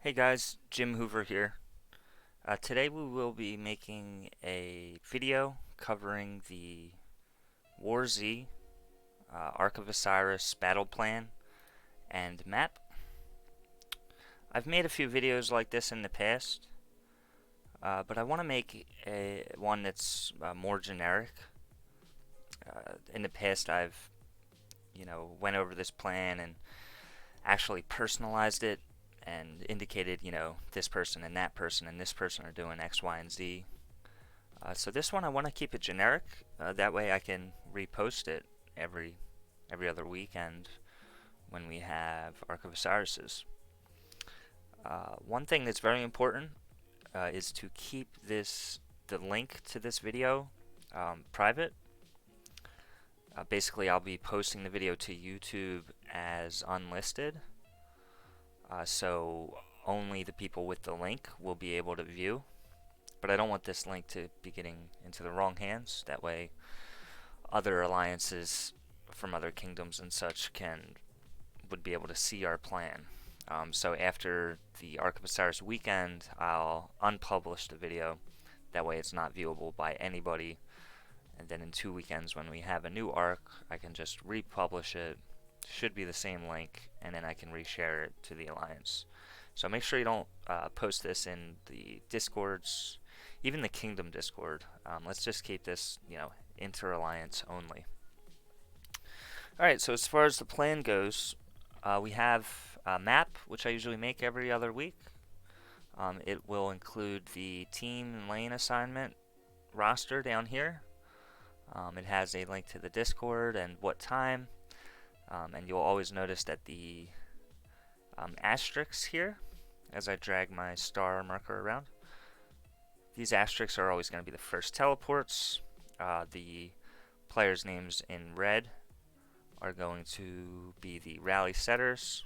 Hey guys, Jim Hoover here. Today we will be making a video covering the WARz Ark of Osiris battle plan and map. I've made a few videos like this in the past, but I want to make one that's more generic. In the past I've, went over this plan and actually personalized it and indicated, this person and that person and this person are doing X, Y, and Z. So this one I want to keep it generic. That way I can repost it every other weekend when we have Ark of Osiris's. One thing that's very important is to keep the link to this video private. Basically, I'll be posting the video to YouTube as unlisted, so only the people with the link will be able to view. But I don't want this link to be getting into the wrong hands. That way, other alliances from other kingdoms and such would be able to see our plan. So after the Ark of Osiris weekend, I'll unpublish the video. That way, it's not viewable by anybody. And then in 2 weekends, when we have a new Ark, I can just republish it. Should be the same link, and then I can reshare it to the alliance. So make sure you don't post this in the Discords, even the Kingdom Discord. Let's just keep this, inter-alliance only. Alright, so as far as the plan goes, we have a map, which I usually make every other week. It will include the team and lane assignment roster down here. It has a link to the Discord and what time. And you'll always notice that the asterisks here, as I drag my star marker around, these asterisks are always going to be the first teleports. The players' names in red are going to be the rally setters.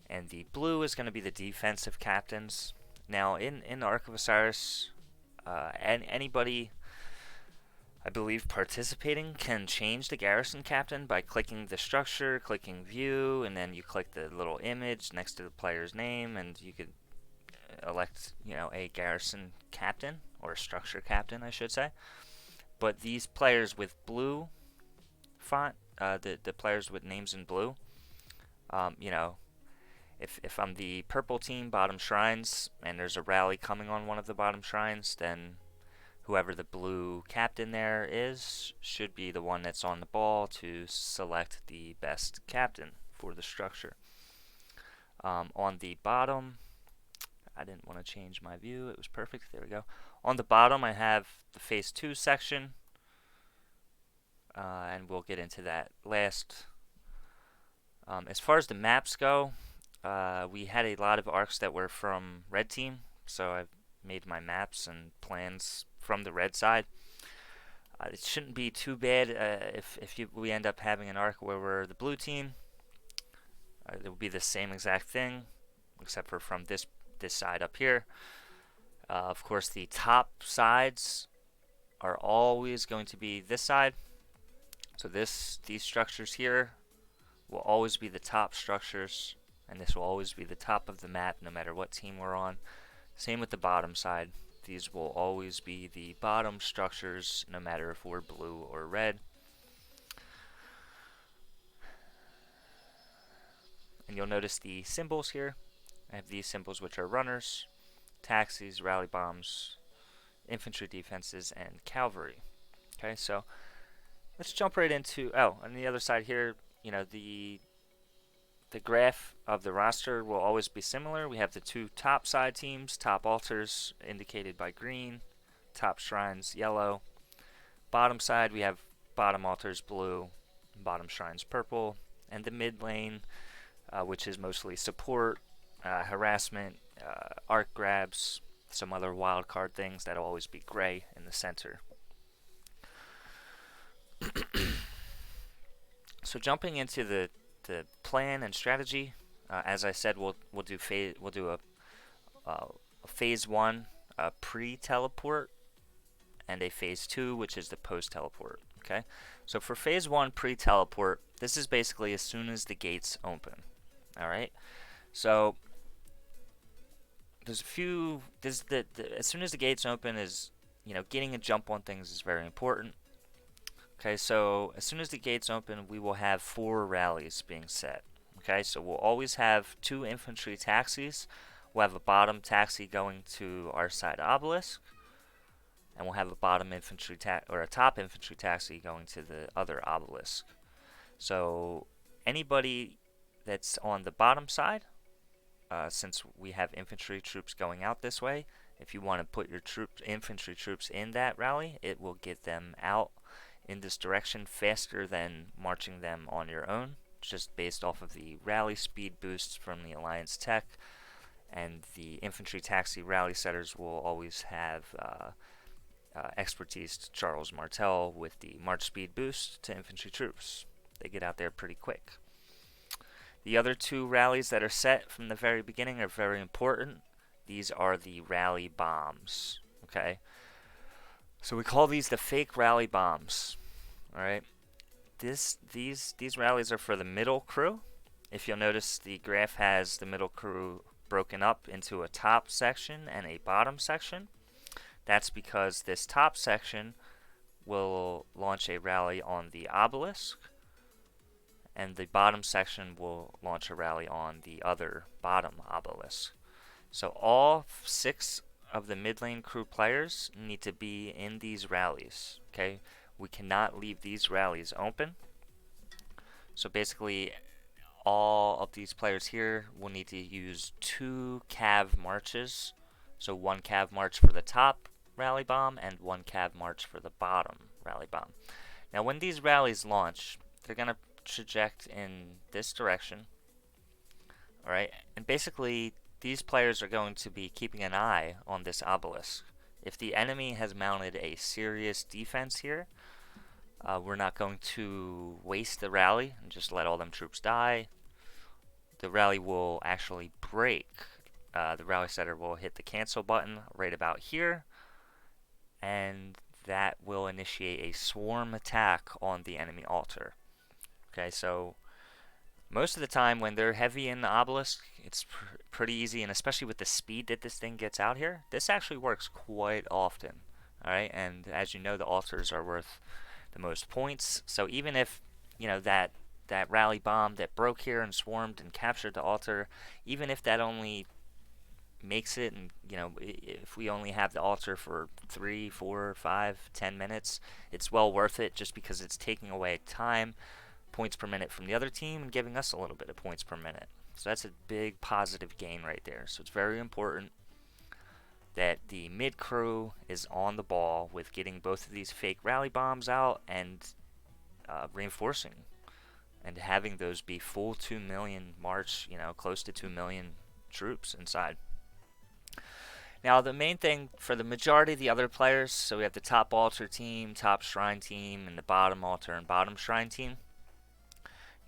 And the blue is going to be the defensive captains. Now, in Ark of Osiris, anybody, I believe, participating can change the garrison captain by clicking the structure, clicking view, and then you click the little image next to the player's name, and you could elect, a garrison captain, or a structure captain, I should say. But these players with blue font, the players with names in blue, if I'm the purple team, bottom shrines, and there's a rally coming on one of the bottom shrines, then whoever the blue captain there is should be the one that's on the ball to select the best captain for the structure. On the bottom, I didn't want to change my view. It was perfect. There we go. On the bottom, I have the Phase 2 section, and we'll get into that last. As far as the maps go, we had a lot of arcs that were from Red Team, so I've made my maps and plans from the red side. It shouldn't be too bad if we end up having an arc where we're the blue team. It will be the same exact thing, except for from this side up here. Of course, the top sides are always going to be this side. So these structures here will always be the top structures, and this will always be the top of the map, no matter what team we're on. Same with the bottom side. These will always be the bottom structures, no matter if we're blue or red. And you'll notice the symbols here. I have these symbols, which are runners, taxis, rally bombs, infantry defenses, and cavalry. Okay, so let's jump right into, on the other side here, the graph of the roster will always be similar. We have the two top side teams, top altars indicated by green, top shrines yellow. Bottom side, we have bottom altars blue, bottom shrines purple, and the mid lane, which is mostly support, harassment, arc grabs, some other wild card things that'll always be gray in the center. So jumping into the plan and strategy, as I said, we'll do a phase 1 pre-teleport and a phase 2, which is the post-teleport. Okay, so for phase 1 pre-teleport, this is basically as soon as the gates open. All right, So there's a few. As soon as the gates open, is getting a jump on things is very important. Okay, so as soon as the gates open, we will have 4 rallies being set. Okay, so we'll always have 2 infantry taxis. We'll have a bottom taxi going to our side obelisk, and we'll have a bottom infantry or a top infantry taxi going to the other obelisk. So anybody that's on the bottom side, since we have infantry troops going out this way, if you want to put your infantry troops in that rally, it will get them out in this direction faster than marching them on your own, just based off of the rally speed boosts from the Alliance tech. And the infantry taxi rally setters will always have expertise to Charles Martel with the march speed boost to infantry troops. They get out there pretty quick. The other 2 rallies that are set from the very beginning are very important. These are the rally bombs. Okay, so we call these the fake rally bombs. All right, these rallies are for the middle crew. If you'll notice, the graph has the middle crew broken up into a top section and a bottom section. That's because this top section will launch a rally on the obelisk, and the bottom section will launch a rally on the other bottom obelisk. So all 6 of the mid lane crew players need to be in these rallies. Okay, we cannot leave these rallies open. So basically, all of these players here will need to use 2 cav marches. So 1 cav march for the top rally bomb and 1 cav march for the bottom rally bomb. Now when these rallies launch, they're going to traject in this direction. Alright, and basically these players are going to be keeping an eye on this obelisk. If the enemy has mounted a serious defense here, we're not going to waste the rally and just let all them troops die. The rally will actually break. The rally setter will hit the cancel button right about here, and that will initiate a swarm attack on the enemy altar. Okay, so most of the time when they're heavy in the obelisk, it's pretty easy, and especially with the speed that this thing gets out here, this actually works quite often. Alright, and as you know, the altars are worth the most points, so even if that rally bomb that broke here and swarmed and captured the altar, even if that only makes it, and if we only have the altar for 3, 4, 5, 10 minutes, it's well worth it, just because it's taking away time, points per minute from the other team, and giving us a little bit of points per minute. So that's a big positive gain right there. So it's very important that the mid crew is on the ball with getting both of these fake rally bombs out and reinforcing, and having those be full 2 million march, close to 2 million troops inside. Now the main thing for the majority of the other players, so we have the top altar team, top shrine team, and the bottom altar and bottom shrine team.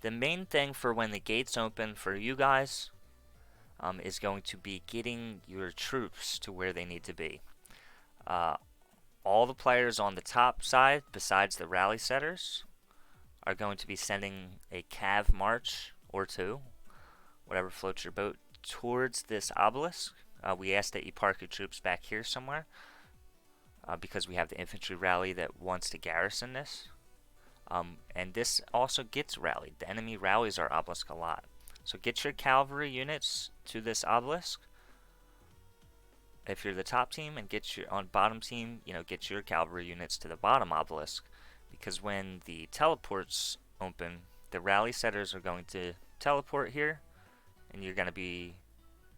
The main thing for when the gates open for you guys is going to be getting your troops to where they need to be. All the players on the top side, besides the rally setters, are going to be sending a cav march or 2, whatever floats your boat, towards this obelisk. We ask that you park your troops back here somewhere, because we have the infantry rally that wants to garrison this. And this also gets rallied. The enemy rallies our obelisk a lot. So get your cavalry units to this obelisk if you're the top team, and get your bottom team, get your cavalry units to the bottom obelisk, because when the teleports open, the rally setters are going to teleport here, and you're going to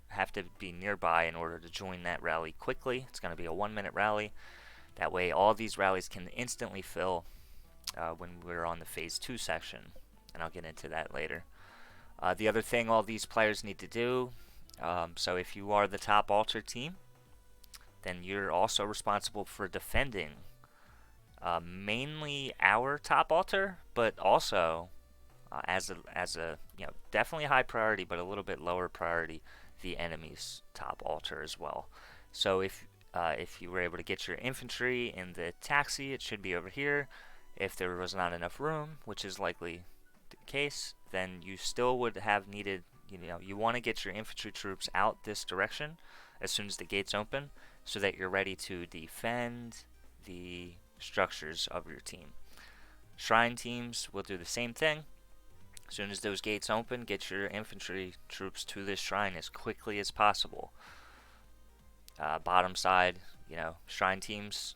have to be nearby in order to join that rally quickly. It's going to be a 1-minute rally. That way all these rallies can instantly fill when we're on the phase 2 section, and I'll get into that later. The other thing all these players need to do, so if you are the top altar team, then you're also responsible for defending mainly our top altar, but also as a definitely high priority, but a little bit lower priority, the enemy's top altar as well. So if you were able to get your infantry in the taxi, it should be over here. If there was not enough room, which is likely the case, then you still would have needed you want to get your infantry troops out this direction as soon as the gates open, so that you're ready to defend the structures of your team. Shrine teams will do the same thing. As soon as those gates open, get your infantry troops to this shrine as quickly as possible. Bottom side, shrine teams,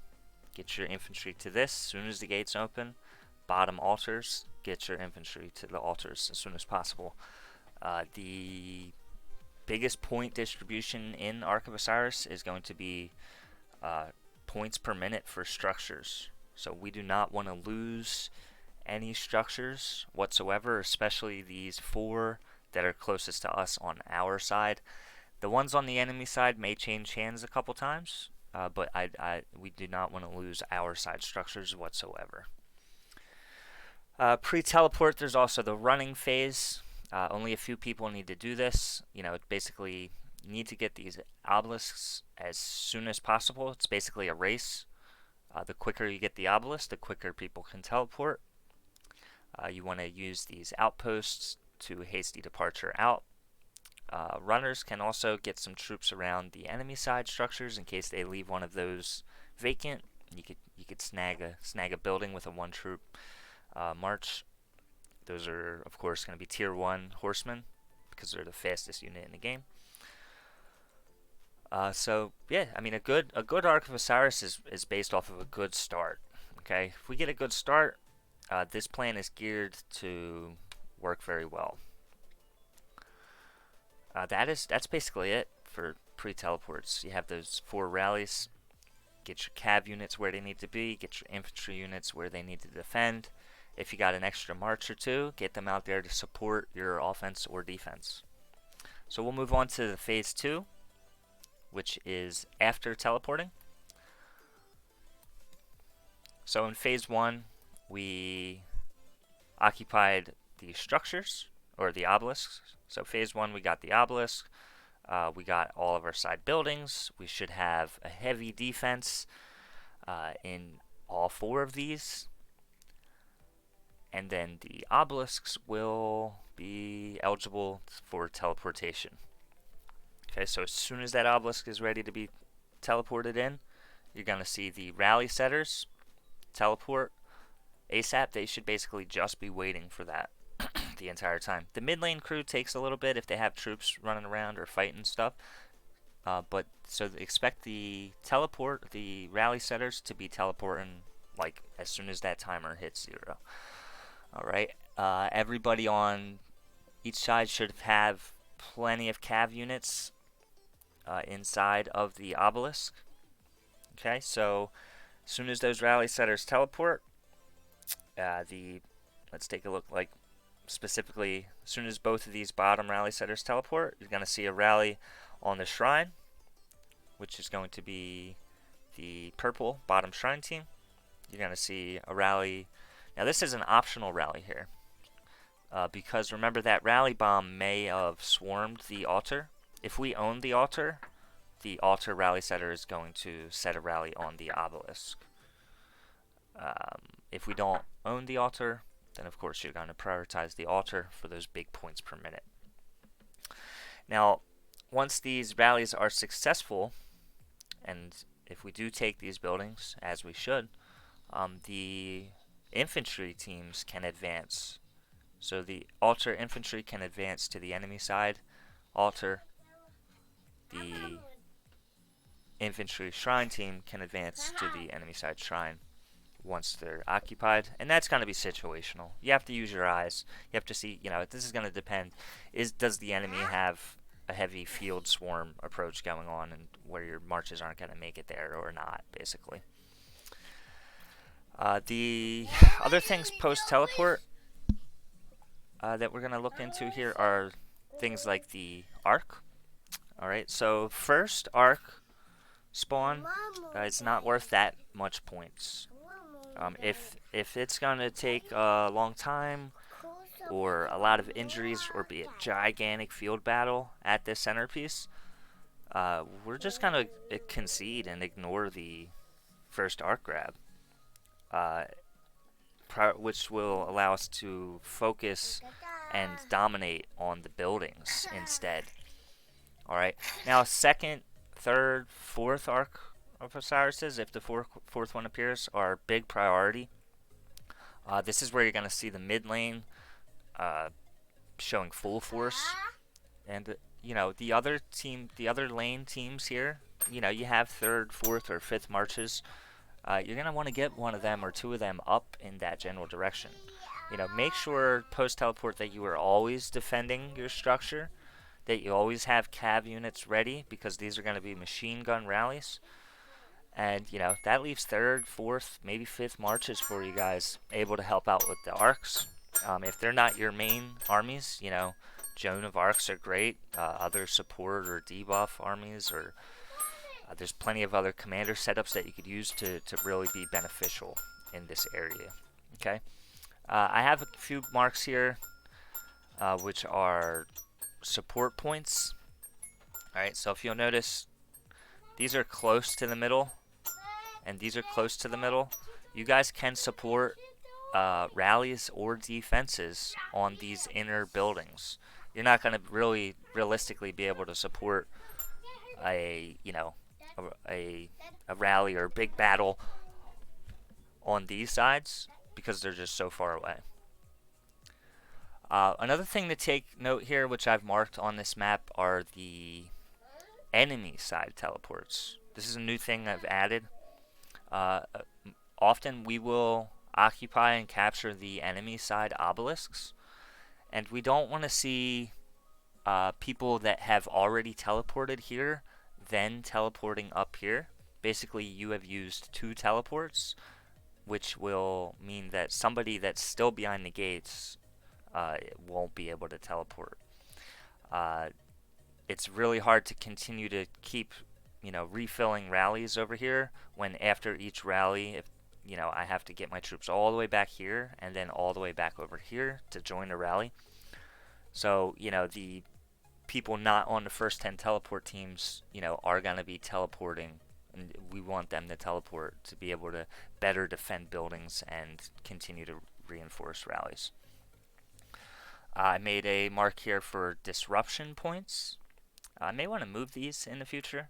get your infantry to this as soon as the gates open. Bottom altars, get your infantry to the altars as soon as possible. The biggest point distribution in Ark of Osiris is going to be points per minute for structures. So we do not want to lose any structures whatsoever, especially these 4 that are closest to us on our side. The ones on the enemy side may change hands a couple times, but we do not want to lose our side structures whatsoever. Pre-teleport, there's also the running phase. Only a few people need to do this. Basically, you need to get these obelisks as soon as possible. It's basically a race. The quicker you get the obelisk, the quicker people can teleport. You want to use these outposts to hasty departure out. Runners can also get some troops around the enemy side structures in case they leave one of those vacant. You could snag a building with a 1 troop march. Those are, of course, going to be tier 1 horsemen because they're the fastest unit in the game. So yeah, I mean, a good Ark of Osiris is based off of a good start. Okay, if we get a good start, this plan is geared to work very well. That's basically it for pre-teleports. You have those 4 rallies. Get your cav units where they need to be. Get your infantry units where they need to defend. If you got an extra march or 2, get them out there to support your offense or defense. So we'll move on to the phase 2, which is after teleporting. So in phase 1, we occupied the structures, or the obelisks. So phase 1, we got the obelisk. We got all of our side buildings. We should have a heavy defense in all 4 of these. And then the obelisks will be eligible for teleportation. Okay, so as soon as that obelisk is ready to be teleported in, you're going to see the rally setters teleport ASAP. They should basically just be waiting for that the entire time. The mid lane crew takes a little bit if they have troops running around or fighting stuff. But so expect the rally setters to be teleporting like as soon as that timer hits 0. Alright, everybody on each side should have plenty of cav units inside of the obelisk. Okay, so as soon as those rally setters teleport, let's take a look, like specifically, as soon as both of these bottom rally setters teleport, you're going to see a rally on the shrine, which is going to be the purple bottom shrine team. You're going to see a rally. Now this is an optional rally here, because remember that rally bomb may have swarmed the altar. If we own the altar rally setter is going to set a rally on the obelisk. If we don't own the altar, then of course you're going to prioritize the altar for those big points per minute. Now, once these rallies are successful, and if we do take these buildings, as we should, the infantry teams can advance. So the altar infantry can advance to the enemy side altar. The infantry shrine team can advance to the enemy side shrine once they're occupied, and that's going to be situational. You have to use your eyes. You have to see, this is going to depend. Does the enemy have a heavy field swarm approach going on, and where your marches aren't going to make it there or not, basically. The other things post-teleport that we're going to look into here are things like the Ark. Alright, so first Ark spawn, it's not worth that much points. If it's going to take a long time, or a lot of injuries, or be a gigantic field battle at this centerpiece, we're just going to concede and ignore the first Ark grab. Which will allow us to focus and dominate on the buildings instead. Alright, now second, third, fourth arc of Osiris's, if the fourth one appears, are big priority. This is where you're going to see the mid lane showing full force. And, the other team, the other lane teams here, you have third, fourth, or fifth marches. You're going to want to get one of them or two of them up in that general direction. Make sure post-teleport that you are always defending your structure, that you always have cav units ready, because these are going to be machine gun rallies. And, that leaves third, fourth, maybe fifth marches for you guys, able to help out with the arcs. If they're not your main armies, Joan of Arcs are great. Other support or debuff armies, or there's plenty of other commander setups that you could use to really be beneficial in this area. Okay, I have a few marks here, which are support points. Alright, so if you'll notice, these are close to the middle, and these are close to the middle. You guys can support rallies or defenses on these inner buildings. You're not going to really realistically be able to support a rally or a big battle on these sides because they're just so far away. Another thing to take note here, which I've marked on this map, are the enemy side teleports. This is a new thing I've added. Often we will occupy and capture the enemy side obelisks, and we don't want to see people that have already teleported here then teleporting up here. Basically, you have used 2 teleports, which will mean that somebody that's still behind the gates won't be able to teleport. It's really hard to continue to keep refilling rallies over here when after each rally, if I have to get my troops all the way back here and then all the way back over here to join a rally. So, the people not on the first 10 teleport teams, are going to be teleporting, and we want them to teleport to be able to better defend buildings and continue to reinforce rallies. I made a mark here for disruption points. I may want to move these in the future.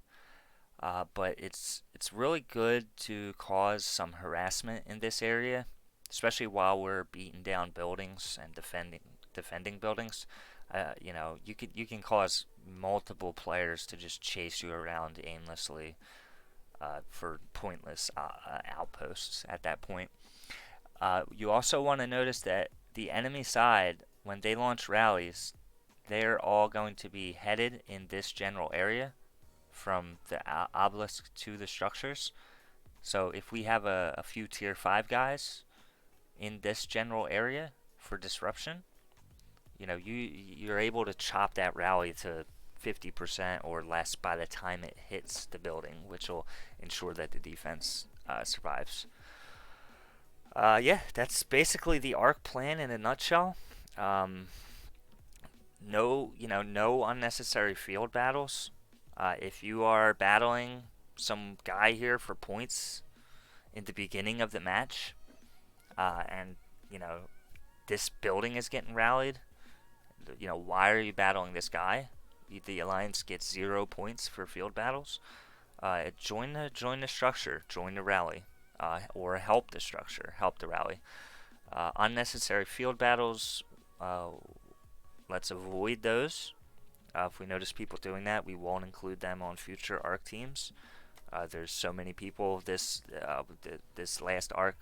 But it's really good to cause some harassment in this area, especially while we're beating down buildings and defending buildings. You can cause multiple players to just chase you around aimlessly for pointless outposts at that point. You also want to notice that the enemy side, when they launch rallies, they're all going to be headed in this general area, from the obelisk to the structures. So if we have a few tier 5 guys in this general area for disruption, you're able to chop that rally to 50% or less by the time it hits the building, which will ensure that the defense survives. Yeah, that's basically the arc plan in a nutshell. No unnecessary field battles. If you are battling some guy here for points in the beginning of the match, and this building is getting rallied, why are you battling this guy? The alliance gets 0 points for field battles. Join the structure, join the rally, or help the structure, help the rally. Unnecessary field battles, let's avoid those. If we notice people doing that, we won't include them on future arc teams. There's so many people. This last arc,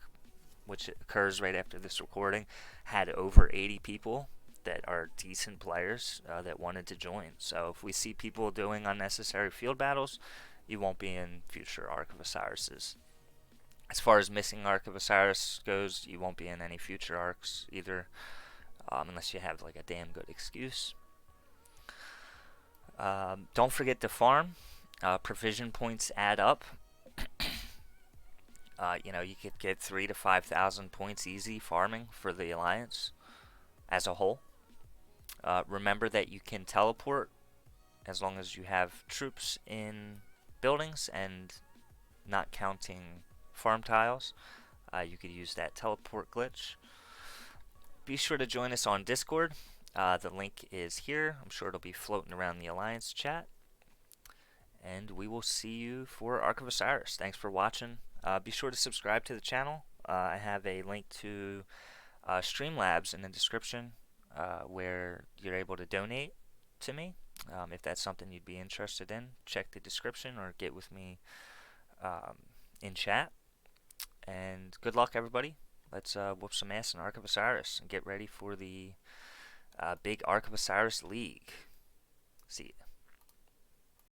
which occurs right after this recording, had over 80 people that are decent players that wanted to join. So if we see people doing unnecessary field battles, you won't be in future Arc of Osiris's. As far as missing Arc of Osiris goes, you won't be in any future arcs either, unless you have like a damn good excuse. Don't forget to farm. Provision points add up. You could get 3,000 to 5,000 points easy farming for the alliance as a whole. Remember that you can teleport as long as you have troops in buildings and not counting farm tiles. You could use that teleport glitch. Be sure to join us on Discord. The link is here. I'm sure it'll be floating around the Alliance chat. And we will see you for Ark of Osiris. Thanks for watching. Be sure to subscribe to the channel. I have a link to Streamlabs in the description where you're able to donate to me. If that's something you'd be interested in, check the description or get with me in chat. And good luck, everybody. Let's whoop some ass in Ark of Osiris and get ready for the big Ark of Osiris League. See ya.